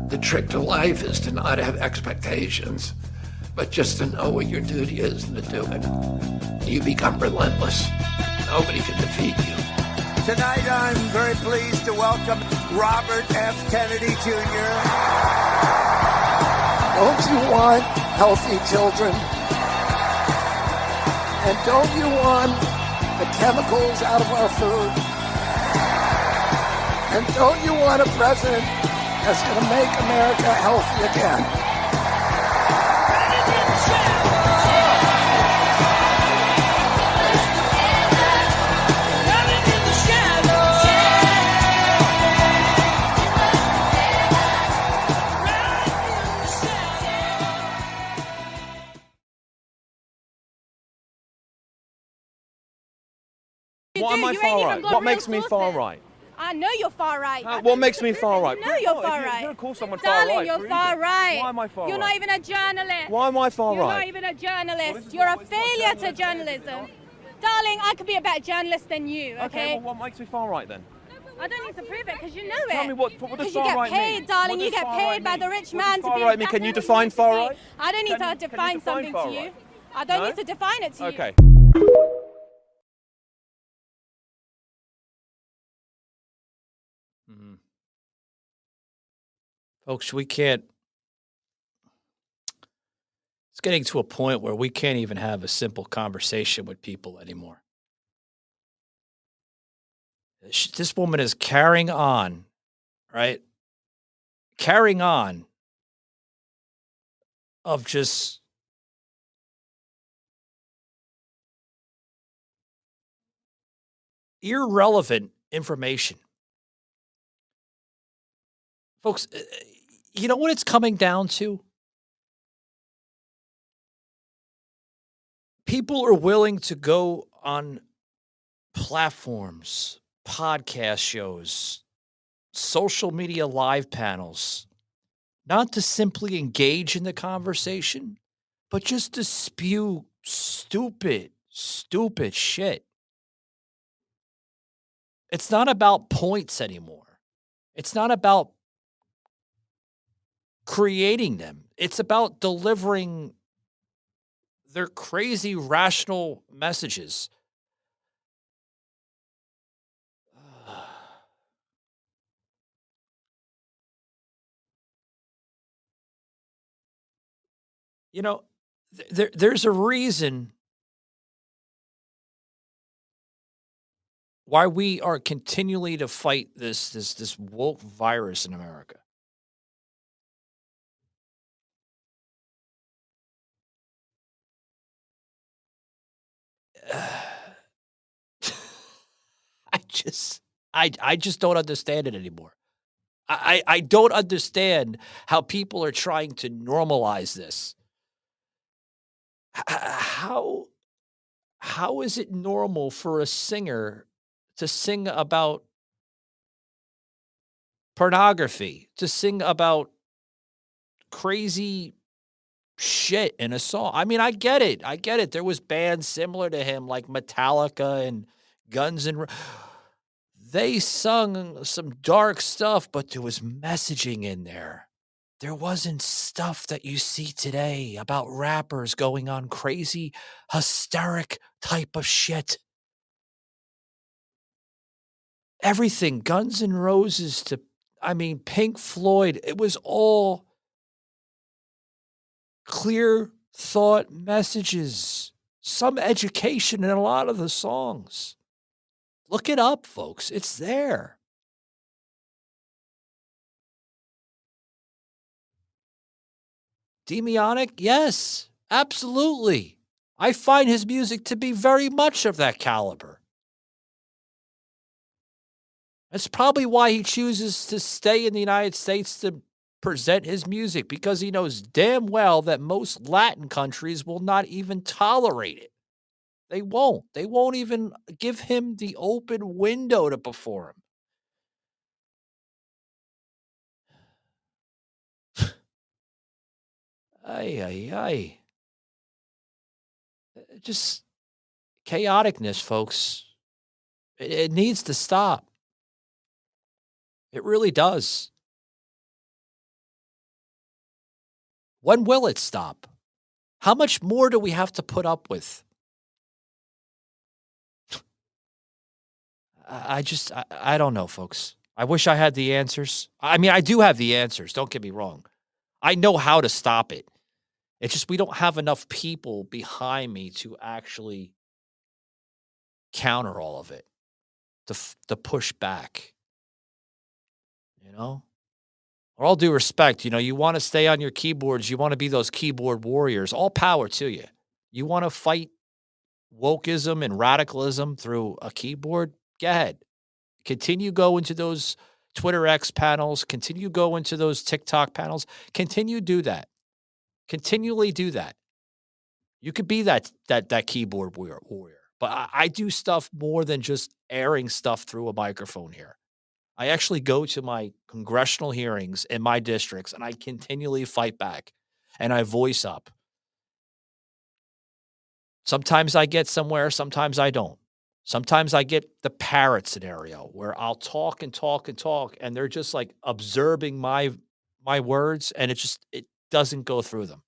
E: The trick to life is to not have expectations, but just to know what your duty is and to do it. You become relentless. Nobody can defeat you.
G: Tonight, I'm very pleased to welcome Robert F. Kennedy Jr.
E: Don't you want healthy children? And don't you want the chemicals out of our food? And don't you want a president that's going to make America healthy again?
B: Why am I far right? What makes me far right?
I: I know you're far right.
B: What makes me far right?
I: I know you're far right.
B: You're call someone far
I: Darling,
B: right.
I: you're far right.
B: Why am I far
I: You're
B: right?
I: not even a journalist.
B: Why am I far
I: You're
B: right?
I: not even a journalist. You're a failure to journalism. Darling, I could be a better journalist than you, okay?
B: Well, what makes me far right then?
I: I don't need to prove it because you know it.
B: Tell me what does
I: Because
B: far
I: you get
B: right
I: paid,
B: mean?
I: darling.
B: What
I: You
B: does
I: get
B: far
I: paid
B: right
I: by
B: mean?
I: the rich
B: What
I: man
B: does
I: to
B: far
I: be
B: right mean? Can you define far right?
I: I don't need to define
B: define
I: something
B: far
I: to you.
B: right?
I: I don't
B: No?
I: need to define it to you.
B: Okay. Folks, we can't. It's getting to a point where we can't even have a simple conversation with people anymore. This woman is carrying on, right? Carrying on of just irrelevant information. Folks, you know what it's coming down to? People are willing to go on platforms, podcast shows, social media live panels, not to simply engage in the conversation, but just to spew stupid shit. It's not about points anymore. It's not about creating them. It's about delivering their crazy, rational messages. You know, there's a reason why we are continually to fight this woke virus in America. I just don't understand it anymore. I don't understand how people are trying to normalize this. How is it normal for a singer to sing about pornography, to sing about crazy shit in a song? I mean, I get it. I get it. There was bands similar to him like Metallica and Guns N' Roses. They sung some dark stuff, but there was messaging in there. There wasn't stuff that you see today about rappers going on crazy, hysteric type of shit. Everything, Guns N' Roses to, Pink Floyd, it was all clear thought messages, some education in a lot of the songs. Look it up, folks. It's there. Demionic? Yes, absolutely. I find his music to be very much of that caliber. That's probably why he chooses to stay in the United States to present his music, because he knows damn well that most Latin countries will not even tolerate it. They won't. They won't even give him the open window to perform. Ay. Just chaoticness, folks. It needs to stop. It really does. When will it stop? How much more do we have to put up with? I don't know, folks. I wish I had the answers. I mean, I do have the answers. Don't get me wrong. I know how to stop it. It's just we don't have enough people behind me to actually counter all of it, to push back. You know? With all due respect, you want to stay on your keyboards. You want to be those keyboard warriors. All power to you. You want to fight wokeism and radicalism through a keyboard? Go ahead. Continue go into those Twitter X panels. Continue go into those TikTok panels. Continue do that. Continually do that. You could be that keyboard warrior. But I do stuff more than just airing stuff through a microphone here. I actually go to my congressional hearings in my districts, and I continually fight back, and I voice up. Sometimes I get somewhere, sometimes I don't. Sometimes I get the parrot scenario where I'll talk and talk and talk, and they're just like observing my words, and it doesn't go through them.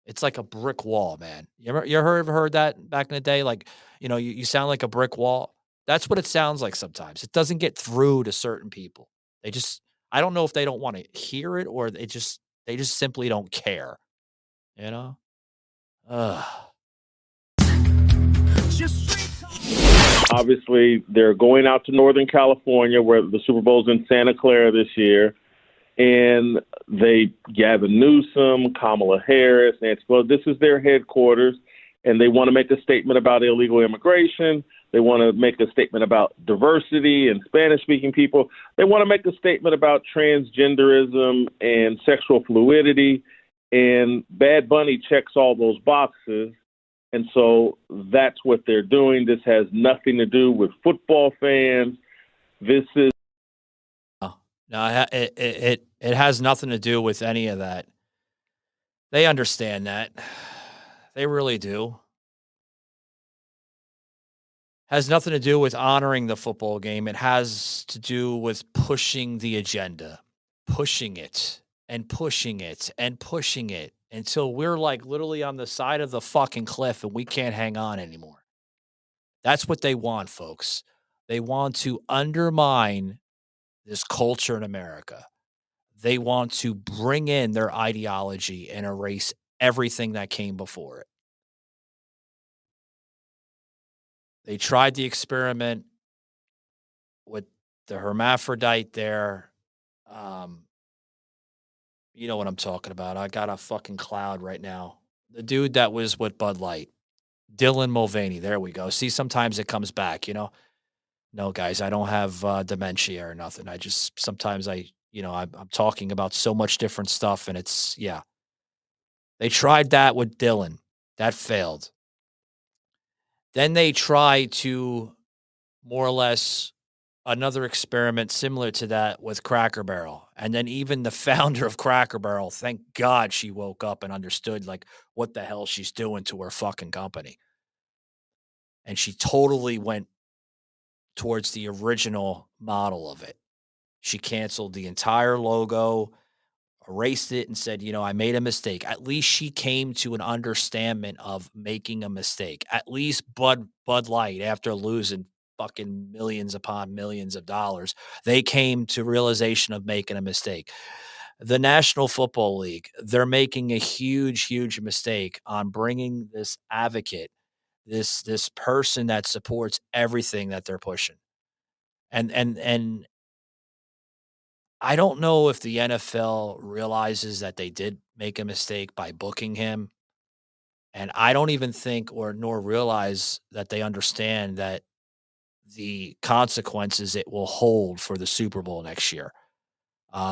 B: It's like a brick wall, man. You ever heard that back in the day? Like, you sound like a brick wall. That's what it sounds like sometimes. It doesn't get through to certain people. I don't know if they don't want to hear it or they just simply don't care.
H: Obviously, they're going out to Northern California, where the Super Bowl's in Santa Clara this year. And Gavin Newsom, Kamala Harris, Nancy Pelosi, this is their headquarters, and they want to make a statement about illegal immigration. They want to make a statement about diversity and Spanish-speaking people. They want to make a statement about transgenderism and sexual fluidity, and Bad Bunny checks all those boxes. And so that's what they're doing. This has nothing to do with football fans. This is
B: No, it has nothing to do with any of that. They understand that. They really do. Has nothing to do with honoring the football game. It has to do with pushing the agenda, pushing it and pushing it and pushing it until we're like literally on the side of the fucking cliff and we can't hang on anymore. That's what they want, folks. They want to undermine this culture in America. They want to bring in their ideology and erase everything that came before it. They tried the experiment with the hermaphrodite there. You know what I'm talking about. I got a fucking cloud right now. The dude that was with Bud Light, Dylan Mulvaney. There we go. See, sometimes it comes back, No, guys, I don't have dementia or nothing. Sometimes I I'm talking about so much different stuff, and it's, yeah. They tried that with Dylan. That failed. Then they tried to more or less another experiment similar to that with Cracker Barrel. And then even the founder of Cracker Barrel, thank God she woke up and understood like what the hell she's doing to her fucking company. And she totally went towards the original model of it. She canceled the entire logo, erased it, and said, I made a mistake. At least she came to an understanding of making a mistake. At least Bud Light, after losing fucking millions upon millions of dollars, they came to realization of making a mistake. The National Football League, they're making a huge, huge mistake on bringing this advocate, this person that supports everything that they're pushing. And I don't know if the NFL realizes that they did make a mistake by booking him. And I don't even think nor realize that they understand that the consequences it will hold for the Super Bowl next year.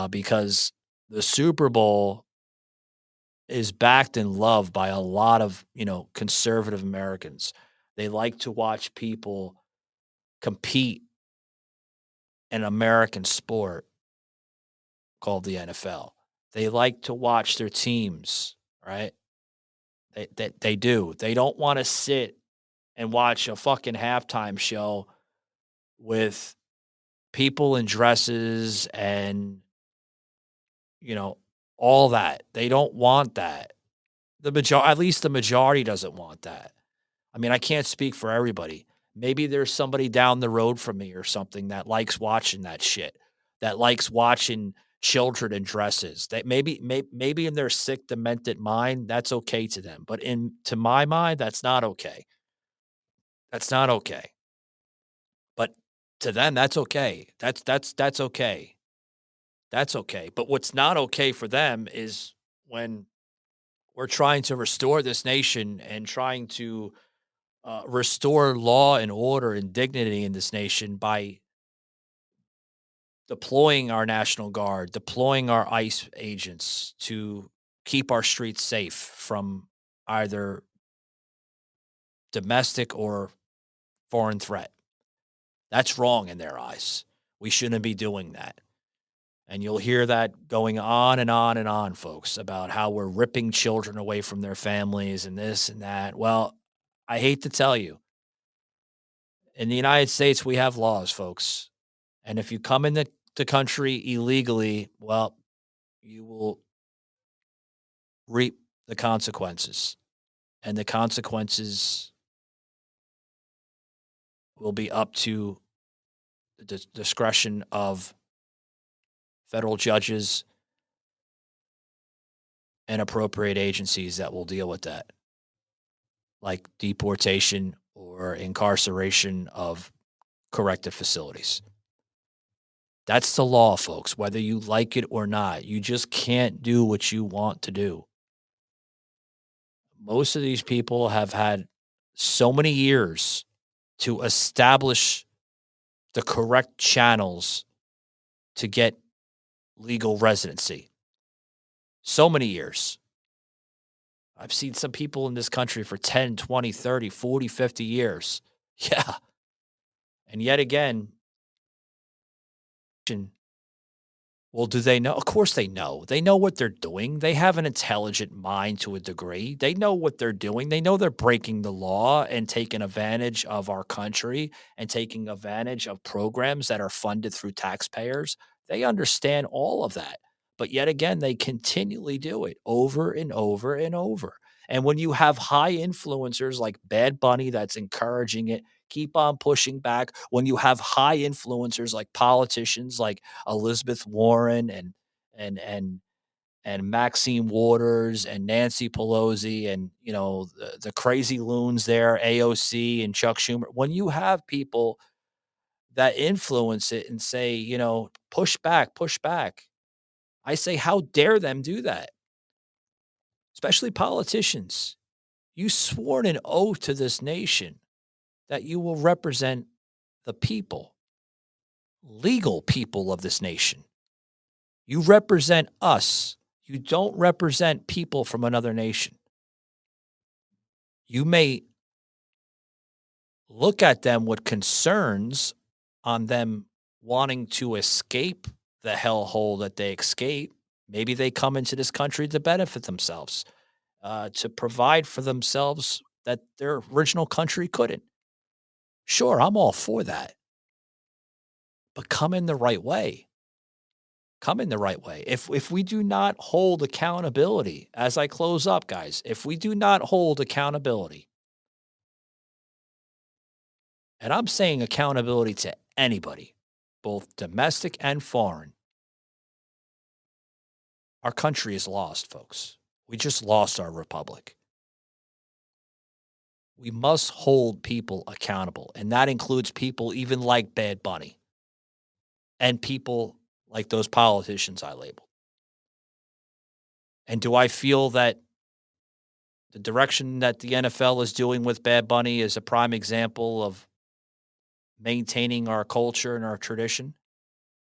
B: Because the Super Bowl is backed and loved by a lot of, conservative Americans. They like to watch people compete in American sport called the NFL. They like to watch their teams, right? They do. They don't want to sit and watch a fucking halftime show with people in dresses and, all that. They don't want that. At least the majority doesn't want that. I mean, I can't speak for everybody. Maybe there's somebody down the road from me or something that likes watching that shit, that likes watching children in dresses. That maybe in their sick, demented mind, that's okay to them. But to my mind, that's not okay. That's not okay. But to them, that's okay. That's okay. That's okay. But what's not okay for them is when we're trying to restore this nation and trying to restore law and order and dignity in this nation by deploying our National Guard, deploying our ICE agents to keep our streets safe from either domestic or foreign threat. That's wrong in their eyes. We shouldn't be doing that. And you'll hear that going on and on and on, folks, about how we're ripping children away from their families and this and that. Well, I hate to tell you, in the United States, we have laws, folks. And if you come in the country illegally, well, you will reap the consequences. And the consequences will be up to the discretion of federal judges and appropriate agencies that will deal with that, like deportation or incarceration of corrective facilities. That's the law, folks, whether you like it or not. You just can't do what you want to do. Most of these people have had so many years to establish the correct channels to get legal residency. So many years. I've seen some people in this country for 10, 20, 30, 40, 50 years. Yeah. And yet again, well, do they know? Of course they know. They know what they're doing. They have an intelligent mind to a degree. They know what they're doing. They know they're breaking the law and taking advantage of our country and taking advantage of programs that are funded through taxpayers. They understand all of that. But yet again, they continually do it over and over and over. And when you have high influencers like Bad Bunny that's encouraging it, keep on pushing back. When you have high influencers like politicians like Elizabeth Warren and Maxine Waters and Nancy Pelosi and the crazy loons there, AOC and Chuck Schumer, when you have people that influence it and say, push back, I say, how dare them do that? Especially politicians. You swore an oath to this nation that you will represent the people, legal people of this nation. You represent us. You don't represent people from another nation. You may look at them with concerns on them wanting to escape the hellhole that they escape. Maybe they come into this country to benefit themselves, to provide for themselves that their original country couldn't. Sure, I'm all for that. But come in the right way. Come in the right way. If we do not hold accountability, as I close up, guys, if we do not hold accountability, and I'm saying accountability to anybody, both domestic and foreign, our country is lost, folks. We just lost our republic. We must hold people accountable, and that includes people even like Bad Bunny and people like those politicians I labeled. And do I feel that the direction that the NFL is doing with Bad Bunny is a prime example of maintaining our culture and our tradition?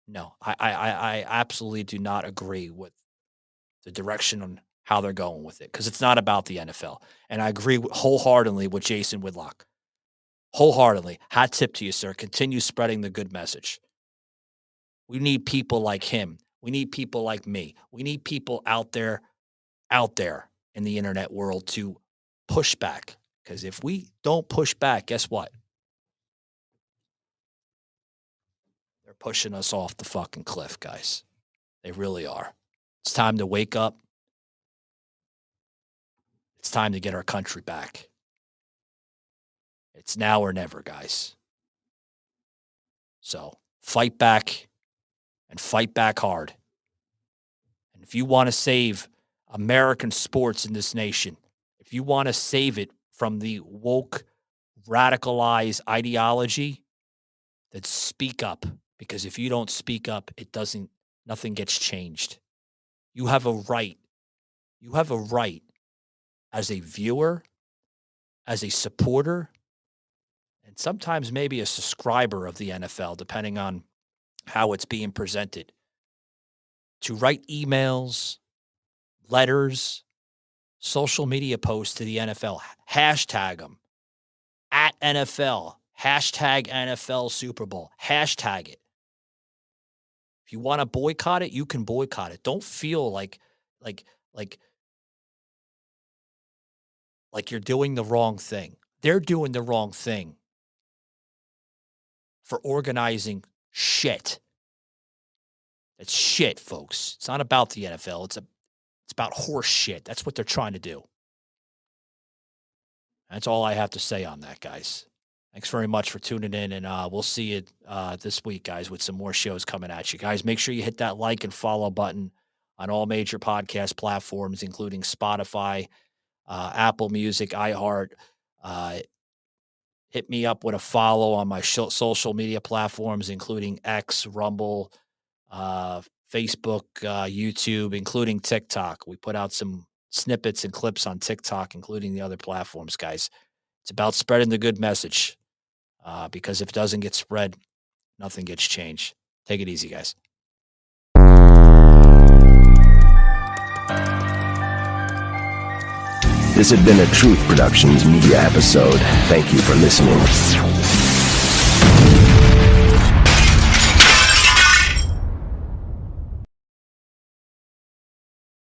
B: No, I absolutely do not agree with the direction on how they're going with it, because it's not about the NFL. And I agree wholeheartedly with Jason Whitlock. Wholeheartedly. Hat tip to you, sir. Continue spreading the good message. We need people like him. We need people like me. We need people out there in the internet world to push back. Because if we don't push back, guess what? They're pushing us off the fucking cliff, guys. They really are. It's time to wake up. It's time to get our country back. It's now or never, guys. So fight back and fight back hard. And if you want to save American sports in this nation, if you want to save it from the woke, radicalized ideology, then speak up. Because if you don't speak up, nothing gets changed. You have a right. You have a right as a viewer, as a supporter, and sometimes maybe a subscriber of the NFL, depending on how it's being presented, to write emails, letters, social media posts to the NFL. Hashtag them. At NFL. Hashtag NFL Super Bowl. Hashtag it. If you want to boycott it, you can boycott it. Don't feel like you're doing the wrong thing. They're doing the wrong thing for organizing shit. It's shit, folks. It's not about the NFL. It's about horse shit. That's what they're trying to do. That's all I have to say on that, guys. Thanks very much for tuning in, and we'll see you this week, guys, with some more shows coming at you. Guys, make sure you hit that like and follow button on all major podcast platforms, including Spotify, Apple Music, iHeart. Hit me up with a follow on my social media platforms, including X, Rumble, Facebook, YouTube, including TikTok. We put out some snippets and clips on TikTok, including the other platforms, guys. It's about spreading the good message, because if it doesn't get spread, nothing gets changed. Take it easy, guys.
K: This had been a Truth Productions media episode. Thank you for listening.